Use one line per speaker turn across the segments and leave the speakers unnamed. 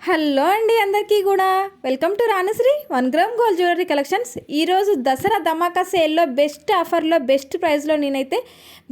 Hello అండి, అందరికీ కూడా welcome to Ranasri 1 gram gold jewellery collections. ఈరోజు దసరా ధమాకా సేల్లో బెస్ట్ ఆఫర్లో బెస్ట్ ప్రైస్లో నేనైతే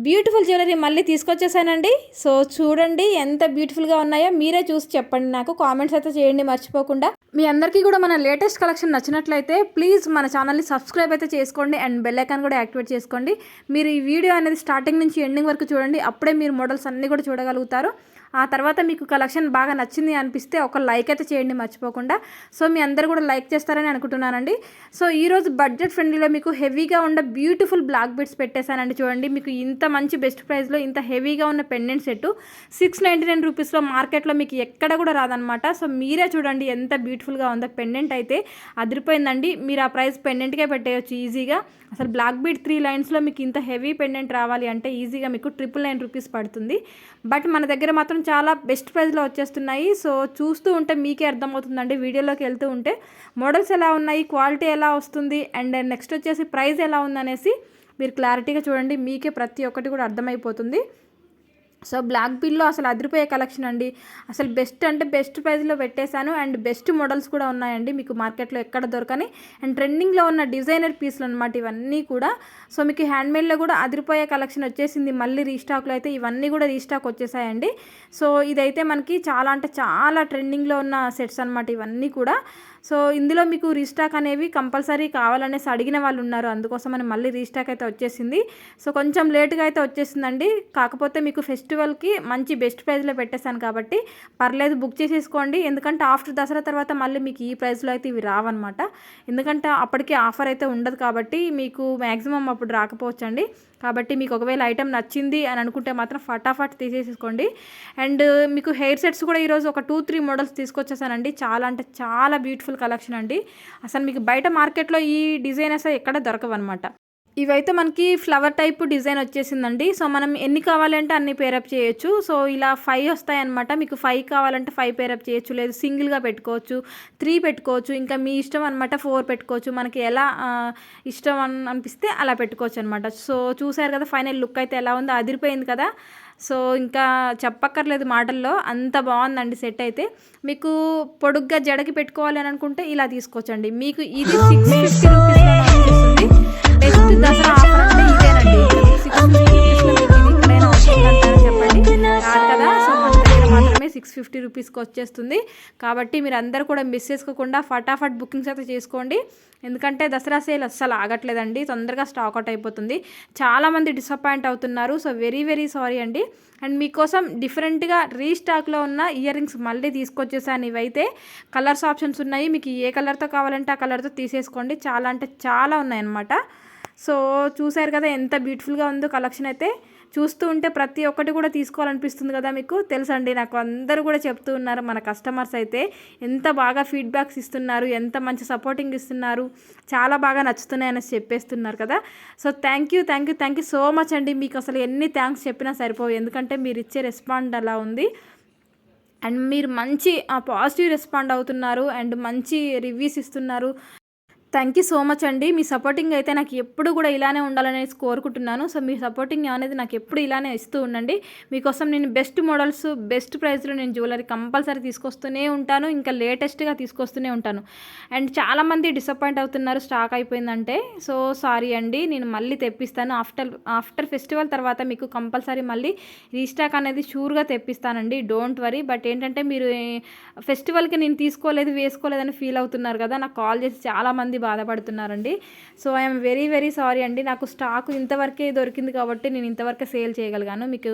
బ్యూటిఫుల్ జ్యువెలరీ మళ్ళీ తీసుకొచ్చేసానండి. సో చూడండి ఎంత బ్యూటిఫుల్గా ఉన్నాయో, మీరే చూసి చెప్పండి, నాకు కామెంట్స్ అయితే చేయండి మర్చిపోకుండా. మీ అందరికీ కూడా మన లేటెస్ట్ కలెక్షన్ నచ్చినట్లయితే ప్లీజ్ మన ఛానల్ని సబ్స్క్రైబ్ అయితే చేసుకోండి అండ్ బెల్ ఐకాన్ కూడా యాక్టివేట్ చేసుకోండి. మీరు ఈ వీడియో అనేది స్టార్టింగ్ నుంచి ఎండింగ్ వరకు చూడండి, అప్పుడే మీరు మోడల్స్ అన్నీ కూడా చూడగలుగుతారు. ఆ తర్వాత మీకు కలెక్షన్ బాగా నచ్చింది అనిపిస్తే ఒక లైక్ అయితే చేయండి మర్చిపోకుండా. సో మీ అందరు కూడా లైక్ చేస్తారని అనుకుంటున్నానండి. సో ఈరోజు బడ్జెట్ ఫ్రెండ్లీలో మీకు హెవీగా ఉన్న బ్యూటిఫుల్ బ్లాక్ బీడ్స్ పెట్టేశానండి. చూడండి, మీకు ఇంత మంచి బెస్ట్ ప్రైస్లో ఇంత హెవీగా ఉన్న పెండెంట్ సెట్ 699 రూపీస్లో మార్కెట్లో మీకు ఎక్కడ కూడా రాదనమాట. సో మీరే చూడండి ఎంత బ్యూటిఫుల్గా ఉందో. పెండెంట్ అయితే అదిరిపోయిందండి. మీరు ఆ ప్రైస్ పెండెంట్కే పెట్టేయచ్చు ఈజీగా. అసలు బ్లాక్ బీడ్ 3 లైన్స్లో మీకు ఇంత హెవీ పెండెంట్ రావాలి అంటే ఈజీగా మీకు 999 రూపీస్ పడుతుంది. బట్ మన దగ్గర మాత్రం చాలా బెస్ట్ ప్రైస్లో వచ్చేస్తున్నాయి. సో చూస్తూ ఉంటే మీకే అర్థమవుతుందండి, వీడియోలోకి వెళ్తూ ఉంటే మోడల్స్ ఎలా ఉన్నాయి, క్వాలిటీ ఎలా వస్తుంది అండ్ నెక్స్ట్ వచ్చేసి ప్రైస్ ఎలా ఉందనేసి మీరు క్లారిటీగా చూడండి, మీకే ప్రతి ఒక్కటి కూడా అర్థమైపోతుంది. సో బ్లాక్ బీడ్లో అసలు అదిరిపోయే కలెక్షన్ అండి. అసలు బెస్ట్ అంటే బెస్ట్ ప్రైస్లో పెట్టేశాను అండ్ బెస్ట్ మోడల్స్ కూడా ఉన్నాయండి, మీకు మార్కెట్లో ఎక్కడ దొరకని అండ్ ట్రెండింగ్లో ఉన్న డిజైనర్ పీస్లు అనమాట ఇవన్నీ కూడా. సో మీకు హ్యాండ్మేడ్లో కూడా అదిరిపోయే కలెక్షన్ వచ్చేసింది. మళ్ళీ రీస్టాక్లో అయితే ఇవన్నీ కూడా రీస్టాక్ వచ్చేసాయండి. సో ఇదైతే మనకి చాలా అంటే చాలా ట్రెండింగ్లో ఉన్న సెట్స్ అనమాట ఇవన్నీ కూడా. సో ఇందులో మీకు రీస్టాక్ అనేవి కంపల్సరీ కావాలనేసి అడిగిన వాళ్ళు ఉన్నారు, అందుకోసమని మళ్ళీ రీస్టాక్ అయితే వచ్చేసింది. సో కొంచెం లేట్గా అయితే వచ్చేసిందండి, కాకపోతే మీకు ఫెస్టివల్కి మంచి బెస్ట్ ప్రైస్లో పెట్టేశాను కాబట్టి పర్లేదు, బుక్ చేసేసుకోండి. ఎందుకంటే ఆఫ్టర్ దసరా తర్వాత మళ్ళీ మీకు ఈ ప్రైస్లో అయితే ఇవి రావన్నమాట. ఎందుకంటే అప్పటికి ఆఫర్ అయితే ఉండదు కాబట్టి మీకు మ్యాక్సిమం అప్పుడు రాకపోవచ్చండి. కాబట్టి మీకు ఒకవేళ ఐటెం నచ్చింది అని అనుకుంటే మాత్రం ఫటాఫట్ తీసేసుకోండి. అండ్ మీకు హెయిర్ సెట్స్ కూడా ఈరోజు ఒక 2-3 మోడల్స్ తీసుకొచ్చేసానండి. చాలా అంటే చాలా బ్యూటిఫుల్ కలెక్షన్ అండి. అసలు మీకు బయట మార్కెట్లో ఈ డిజైన్ అసలు ఎక్కడ దొరకవన్నమాట. ఇవైతే మనకి ఫ్లవర్ టైప్ డిజైన్ వచ్చేసిందండి. సో మనం ఎన్ని కావాలంటే అన్ని పేరప్ చేయొచ్చు. సో ఇలా 5 వస్తాయన్నమాట. మీకు 5 కావాలంటే 5 పేరప్ చేయొచ్చు, లేదు సింగిల్గా పెట్టుకోవచ్చు, 3 పెట్టుకోవచ్చు, ఇంకా మీ ఇష్టం అనమాట, 4 పెట్టుకోవచ్చు. మనకి ఎలా ఇష్టం అనిపిస్తే అలా పెట్టుకోవచ్చు అనమాట. సో చూసారు కదా ఫైనల్ లుక్ అయితే ఎలా ఉందో, అదిరిపోయింది కదా. సో ఇంకా చెప్పక్కర్లేదు మాటల్లో, అంత బాగుందండి సెట్ అయితే. మీకు పొడుగ్గా జడకి పెట్టుకోవాలి అని అనుకుంటే ఇలా తీసుకోవచ్చండి. మీకు ఇది 650 రూపీస్లో వస్తుంది. బెస్ట్ దసరా ఆఫర్ అంటే ఇదేనండి. 650 రూపీస్లో మీకు ఇది ఎక్కడైనా వస్తుందంటారా చెప్పండి, కాదు కదా. సో మన దగ్గర మాత్రమే 650 రూపీస్కి వచ్చేస్తుంది. కాబట్టి మీరు అందరూ కూడా మిస్ చేసుకోకుండా ఫటాఫట్ బుకింగ్స్ అయితే చేసుకోండి. ఎందుకంటే దసరా సేల్ అస్సలు ఆగట్లేదండి, తొందరగా స్టాక్ అవుట్ అయిపోతుంది. చాలామంది డిసప్పాయింట్ అవుతున్నారు. సో వెరీ వెరీ సారీ అండి. అండ్ మీకోసం డిఫరెంట్గా రీస్టాక్లో ఉన్న ఇయర్ రింగ్స్ మళ్ళీ తీసుకొచ్చేసాను. ఇవైతే కలర్స్ ఆప్షన్స్ ఉన్నాయి, మీకు ఏ కలర్తో కావాలంటే ఆ కలర్తో తీసేసుకోండి. చాలా అంటే చాలా ఉన్నాయన్నమాట. సో చూసారు కదా ఎంత బ్యూటిఫుల్గా ఉందో కలెక్షన్ అయితే. చూస్తూ ఉంటే ప్రతి ఒక్కటి కూడా తీసుకోవాలనిపిస్తుంది కదా. మీకు తెలుసండి, నాకు అందరూ కూడా చెప్తూ ఉన్నారు, మన కస్టమర్స్ అయితే ఎంత బాగా ఫీడ్బ్యాక్స్ ఇస్తున్నారు, ఎంత మంచి సపోర్టింగ్ ఇస్తున్నారు, చాలా బాగా నచ్చుతున్నాయి అనేసి చెప్పేస్తున్నారు కదా. So thank you so much అండి. మీకు అసలు ఎన్ని థ్యాంక్స్ చెప్పినా సరిపోవు, ఎందుకంటే మీరు ఇచ్చే రెస్పాండ్ అలా ఉంది. అండ్ మీరు మంచి పాజిటివ్ రెస్పాండ్ అవుతున్నారు అండ్ మంచి రివ్యూస్ ఇస్తున్నారు. థ్యాంక్ యూ సో మచ్ అండి. మీ సపోర్టింగ్ అయితే నాకు ఎప్పుడు కూడా ఇలానే ఉండాలనేసి కోరుకుంటున్నాను. సో మీ సపోర్టింగ్ అనేది నాకు ఎప్పుడు ఇలానే ఇస్తూ ఉండండి. మీకోసం నేను బెస్ట్ మోడల్స్ బెస్ట్ ప్రైస్లో నేను జ్యువెలరీ కంపల్సరీ తీసుకొస్తూనే ఉంటాను, ఇంకా లేటెస్ట్గా తీసుకొస్తూనే ఉంటాను. అండ్ చాలామంది డిసప్పాయింట్ అవుతున్నారు స్టాక్ అయిపోయిందంటే. సో సారీ అండి, నేను మళ్ళీ తెప్పిస్తాను. ఆఫ్టర్ ఫెస్టివల్ తర్వాత మీకు కంపల్సరీ మళ్ళీ రీస్టాక్ అనేది షూర్గా తెప్పిస్తానండి, డోంట్ వరీ. బట్ ఏంటంటే మీరు ఫెస్టివల్కి నేను తీసుకోలేదు వేసుకోలేదని ఫీల్ అవుతున్నారు కదా, నాకు కాల్ చేసి చాలామంది బాధపడుతున్నారండి. So I'm very very sorry అండి. నాకు స్టాక్ ఇంతవరకే దొరికింది కాబట్టి నేను ఇంతవరకే సేల్ చేయగలిగాను. మీకు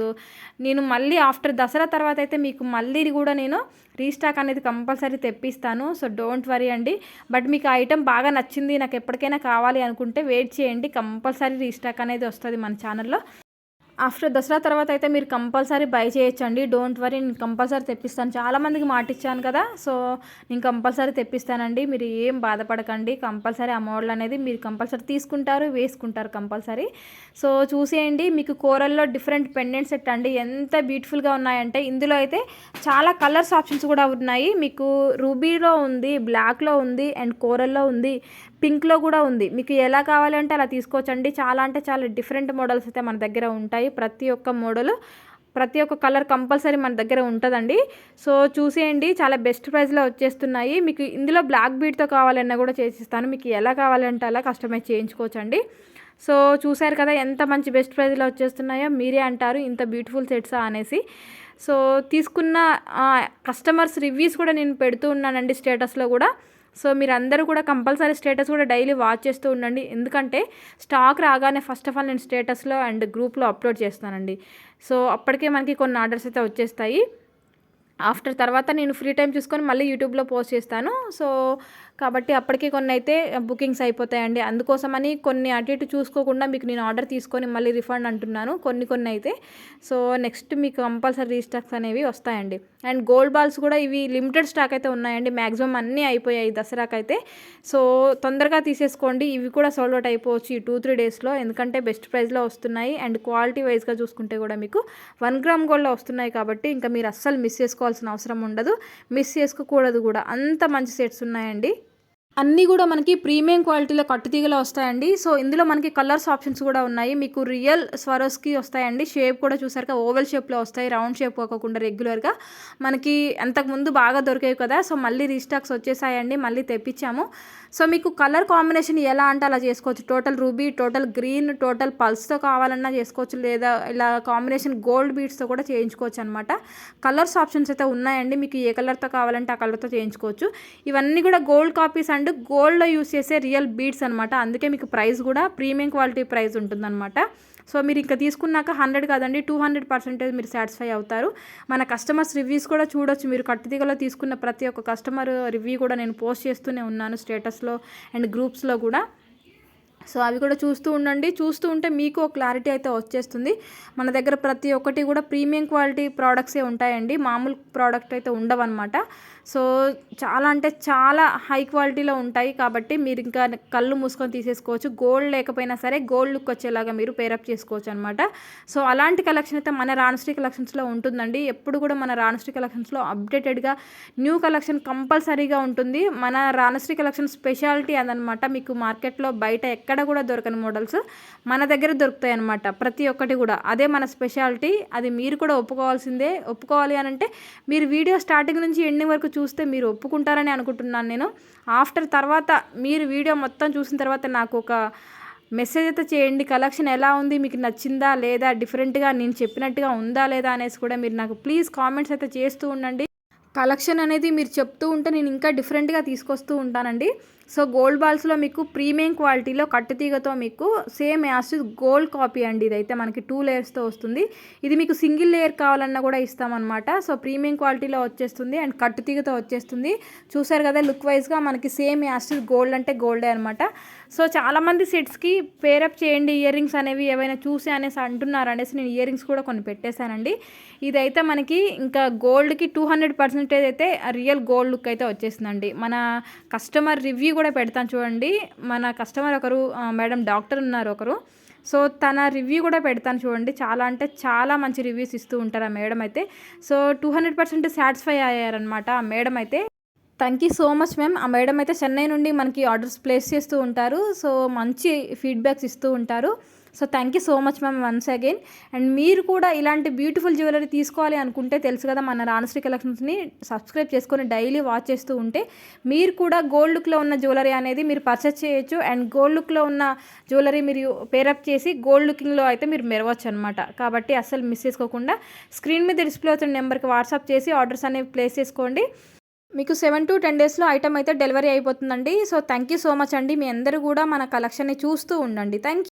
నేను మళ్ళీ ఆఫ్టర్ దసరా తర్వాత అయితే మీకు మళ్ళీ కూడా నేను రీస్టాక్ అనేది కంపల్సరీ తెప్పిస్తాను. సో డోంట్ వరీ అండి. బట్ మీకు ఐటెం బాగా నచ్చింది, నాకు ఎప్పటికైనా కావాలి అనుకుంటే వెయిట్ చేయండి, కంపల్సరీ రీస్టాక్ అనేది వస్తుంది మన ఛానల్లో. ఆఫ్టర్ దసరా తర్వాత అయితే మీరు కంపల్సరీ బై చేయొచ్చండి, డోంట్ వరీ. నేను కంపల్సరీ తెప్పిస్తాను, చాలామందికి మాట ఇచ్చాను కదా. సో నేను కంపల్సరీ తెప్పిస్తానండి, మీరు ఏం బాధపడకండి. కంపల్సరీ ఆ మోడల్ అనేది మీరు కంపల్సరీ తీసుకుంటారు, వేసుకుంటారు కంపల్సరీ. సో చూసేయండి, మీకు కోరల్లో డిఫరెంట్ పెండెంట్ సెట్ అండి, ఎంత బ్యూటిఫుల్గా ఉన్నాయంటే. ఇందులో అయితే చాలా కలర్స్ ఆప్షన్స్ కూడా ఉన్నాయి. మీకు రూబీలో ఉంది, బ్లాక్లో ఉంది అండ్ కోరల్లో ఉంది, పింక్లో కూడా ఉంది. మీకు ఎలా కావాలంటే అలా తీసుకోవచ్చండి. చాలా అంటే చాలా డిఫరెంట్ మోడల్స్ అయితే మన దగ్గర ఉంటాయి. ప్రతి ఒక్క మోడల్ ప్రతి ఒక్క కలర్ కంపల్సరీ మన దగ్గర ఉంటుందండి. సో చూసేయండి, చాలా బెస్ట్ ప్రైస్లో వచ్చేస్తున్నాయి. మీకు ఇందులో బ్లాక్ బీడ్తో కావాలన్నా కూడా చేసిస్తాను. మీకు ఎలా కావాలంటే అలా కస్టమైజ్ చేయించుకోవచ్చండి. సో చూసారు కదా ఎంత మంచి బెస్ట్ ప్రైస్లో వచ్చేస్తున్నాయో. మీరే అంటారు ఇంత బ్యూటిఫుల్ సెట్సా అనేసి. సో తీసుకున్న కస్టమర్స్ రివ్యూస్ కూడా నేను పెడుతూ ఉన్నానండి స్టేటస్లో కూడా. సో మీరు అందరూ కూడా కంపల్సరీ స్టేటస్ కూడా డైలీ వాచ్ చేస్తూ ఉండండి. ఎందుకంటే స్టాక్ రాగానే ఫస్ట్ ఆఫ్ ఆల్ నేను స్టేటస్లో అండ్ గ్రూప్లో అప్లోడ్ చేస్తానండి. సో అప్పటికే మనకి కొన్ని ఆర్డర్స్ అయితే వచ్చేస్తాయి. ఆఫ్టర్ తర్వాత నేను ఫ్రీ టైం చూసుకొని మళ్ళీ యూట్యూబ్లో పోస్ట్ చేస్తాను. సో కాబట్టి అప్పటికే కొన్ని అయితే బుకింగ్స్ అయిపోతాయండి. అందుకోసమని కొన్ని అటు ఇటు చూసుకోకుండా మీకు నేను ఆర్డర్ తీసుకొని మళ్ళీ రిఫండ్ అంటున్నాను. కొన్ని అయితే సో నెక్స్ట్ మీకు కంపల్సరీ రీస్టాక్స్ అనేవి వస్తాయండి. అండ్ గోల్డ్ బాల్స్ కూడా ఇవి లిమిటెడ్ స్టాక్ అయితే ఉన్నాయండి. మ్యాక్సిమం అన్నీ అయిపోయాయి దసరాకైతే. సో తొందరగా తీసేసుకోండి. ఇవి కూడా సోల్డ్ అవుట్ అయిపోవచ్చు ఈ 2-3 డేస్లో. ఎందుకంటే బెస్ట్ ప్రైస్లో వస్తున్నాయి అండ్ క్వాలిటీ వైజ్గా చూసుకుంటే కూడా మీకు 1 గ్రామ్ గోల్డ్లో వస్తున్నాయి. కాబట్టి ఇంకా మీరు అస్సలు మిస్ చేసుకోవాల్సిన అవసరం ఉండదు, మిస్ చేసుకోకూడదు కూడా. అంత మంచి సెట్స్ ఉన్నాయండి. అన్నీ కూడా మనకి ప్రీమియం క్వాలిటీలో కట్టుతీగలో వస్తాయండి. సో ఇందులో మనకి కలర్స్ ఆప్షన్స్ కూడా ఉన్నాయి. మీకు రియల్ స్వరోస్కి వస్తాయండి. షేప్ కూడా చూసారుగా ఓవెల్ షేప్లో వస్తాయి, రౌండ్ షేప్ పోకుండా రెగ్యులర్గా. మనకి అంతకుముందు బాగా దొరికేవి కదా, సో మళ్ళీ రీస్టాక్స్ వచ్చేసాయండి, మళ్ళీ తెప్పించాము. సో మీకు కలర్ కాంబినేషన్ ఎలా అంటే అలా చేసుకోవచ్చు. Total ruby, total green, total పల్స్తో కావాలన్నా చేసుకోవచ్చు, లేదా ఇలా కాంబినేషన్ గోల్డ్ బీడ్స్తో కూడా చేయించుకోవచ్చు అనమాట. కలర్స్ ఆప్షన్స్ అయితే ఉన్నాయండి. మీకు ఏ కలర్తో కావాలంటే ఆ కలర్తో చేయించుకోవచ్చు. ఇవన్నీ కూడా గోల్డ్ కాపీస్ అండ్ గోల్డ్లో యూస్ చేసే రియల్ బీడ్స్ అనమాట. అందుకే మీకు ప్రైస్ కూడా ప్రీమియం క్వాలిటీ ప్రైస్ ఉంటుందన్నమాట. సో మీరు ఇంకా తీసుకున్నాక 100 కాదండి 200% మీరు సాటిస్ఫై అవుతారు. మన కస్టమర్స్ రివ్యూస్ కూడా చూడొచ్చు. మీరు కట్టుతీగలో తీసుకున్న ప్రతి ఒక్క కస్టమర్ రివ్యూ కూడా నేను పోస్ట్ చేస్తూనే ఉన్నాను స్టేటస్లో అండ్ గ్రూప్స్లో కూడా. సో అవి కూడా చూస్తూ ఉండండి. చూస్తూ ఉంటే మీకు ఒక క్లారిటీ అయితే వచ్చేస్తుంది. మన దగ్గర ప్రతి ఒక్కటి కూడా ప్రీమియం క్వాలిటీ ప్రోడక్ట్సే ఉంటాయండి, మామూలు ప్రోడక్ట్ అయితే ఉండవన్నమాట. సో చాలా అంటే చాలా హై క్వాలిటీలో ఉంటాయి. కాబట్టి మీరు ఇంకా కళ్ళు మూసుకొని తీసేసుకోవచ్చు. గోల్డ్ లేకపోయినా సరే గోల్డ్ లుక్ వచ్చేలాగా మీరు పేరప్ చేసుకోవచ్చు అనమాట. సో అలాంటి కలెక్షన్ అయితే మన రాణశ్రీ కలెక్షన్స్లో ఉంటుందండి. ఎప్పుడు కూడా మన రాణశ్రీ కలెక్షన్స్లో అప్డేటెడ్గా న్యూ కలెక్షన్ కంపల్సరీగా ఉంటుంది. మన రాణశ్రీ కలెక్షన్ స్పెషాలిటీ అదనమాట. మీకు మార్కెట్లో బయట ఎక్కడ కూడా దొరకని మోడల్స్ మన దగ్గర దొరుకుతాయి అనమాట. ప్రతి ఒక్కటి కూడా అదే మన స్పెషాలిటీ. అది మీరు కూడా ఒప్పుకోవాల్సిందే. ఒప్పుకోవాలి అని అంటే మీరు వీడియో స్టార్టింగ్ నుంచి ఎండింగ్ వరకు చూస్తే మీరు ఒప్పుకుంటారని అనుకుంటున్నాను నేను. ఆఫ్టర్ తర్వాత మీరు వీడియో మొత్తం చూసిన తర్వాత నాకు ఒక మెసేజ్ అయితే చేయండి. కలెక్షన్ ఎలా ఉంది, మీకు నచ్చిందా లేదా, డిఫరెంట్గా నేను చెప్పినట్టుగా ఉందా లేదా అనేసి కూడా మీరు నాకు ప్లీజ్ కామెంట్స్ అయితే చేస్తూ ఉండండి. కలెక్షన్ అనేది మీరు చెప్తూ ఉంటే నేను ఇంకా డిఫరెంట్గా తీసుకొస్తూ ఉంటానండి. సో గోల్డ్ బాల్స్లో మీకు ప్రీమియం క్వాలిటీలో కట్టుతీగతో మీకు సేమ్ యాస్ గోల్డ్ కాపీ అండి. ఇదైతే మనకి 2 లేయర్స్తో వస్తుంది. ఇది మీకు సింగిల్ లేయర్ కావాలన్నా కూడా ఇస్తామన్నమాట. సో ప్రీమియం క్వాలిటీలో వచ్చేస్తుంది అండ్ కట్టుతీగతో వచ్చేస్తుంది. చూసారు కదా లుక్ వైజ్గా మనకి సేమ్ యాస్ గోల్డ్ అంటే గోల్డే అనమాట. సో చాలామంది సెట్స్కి పేరప్ చేయండి ఇయర్ రింగ్స్ అనేవి ఏవైనా చూసి అనేసి అంటున్నారు అనేసి నేను ఇయర్ రింగ్స్ కూడా కొన్ని పెట్టేశానండి. ఇదైతే మనకి ఇంకా గోల్డ్కి 200% అయితే రియల్ గోల్డ్ లుక్ అయితే వచ్చేసిందండి. మన కస్టమర్ రివ్యూ కూడా పెడతాను చూడండి. మన కస్టమర్ ఒకరు మేడం డాక్టర్ ఉన్నారు ఒకరు. సో తన రివ్యూ కూడా పెడతాను చూడండి. చాలా అంటే చాలా మంచి రివ్యూస్ ఇస్తూ ఉంటారు ఆ మేడం అయితే. సో 200% సాటిస్ఫై అయ్యారనమాట ఆ మేడం అయితే. Thank you so much ma'am. ఆ మేడం అయితే చెన్నై నుండి మనకి ఆర్డర్స్ ప్లేస్ చేస్తూ ఉంటారు. సో మంచి ఫీడ్బ్యాక్స్ ఇస్తూ ఉంటారు. So thank you so much ma'am once again. And మీరు కూడా ఇలాంటి బ్యూటిఫుల్ జ్యువెలరీ తీసుకోవాలి అనుకుంటే తెలుసు కదా మన రాణశ్రీ కలెక్షన్స్ని సబ్స్క్రైబ్ చేసుకొని డైలీ వాచ్ చేస్తూ ఉంటే మీరు కూడా గోల్డ్ లుక్లో ఉన్న జ్యువెలరీ అనేది మీరు పర్చేస్ చేయొచ్చు. అండ్ గోల్డ్ లుక్లో ఉన్న జ్యువెలరీ మీరు పేరప్ చేసి గోల్డ్ లుకింగ్లో అయితే మీరు మెరవచ్చు అనమాట. కాబట్టి అస్సలు మిస్ చేసుకోకుండా స్క్రీన్ మీద డిస్ప్లే అవుతున్న నెంబర్కి వాట్సాప్ చేసి ఆర్డర్స్ అనేవి ప్లేస్ చేసుకోండి. మీకు 7 to 10 డేస్లో ఐటమ్ అయితే డెలివరీ అయిపోతుందండి. So thank you so much అండి. మీ అందరూ కూడా మన కలెక్షన్ని చూస్తూ ఉండండి. Thank you.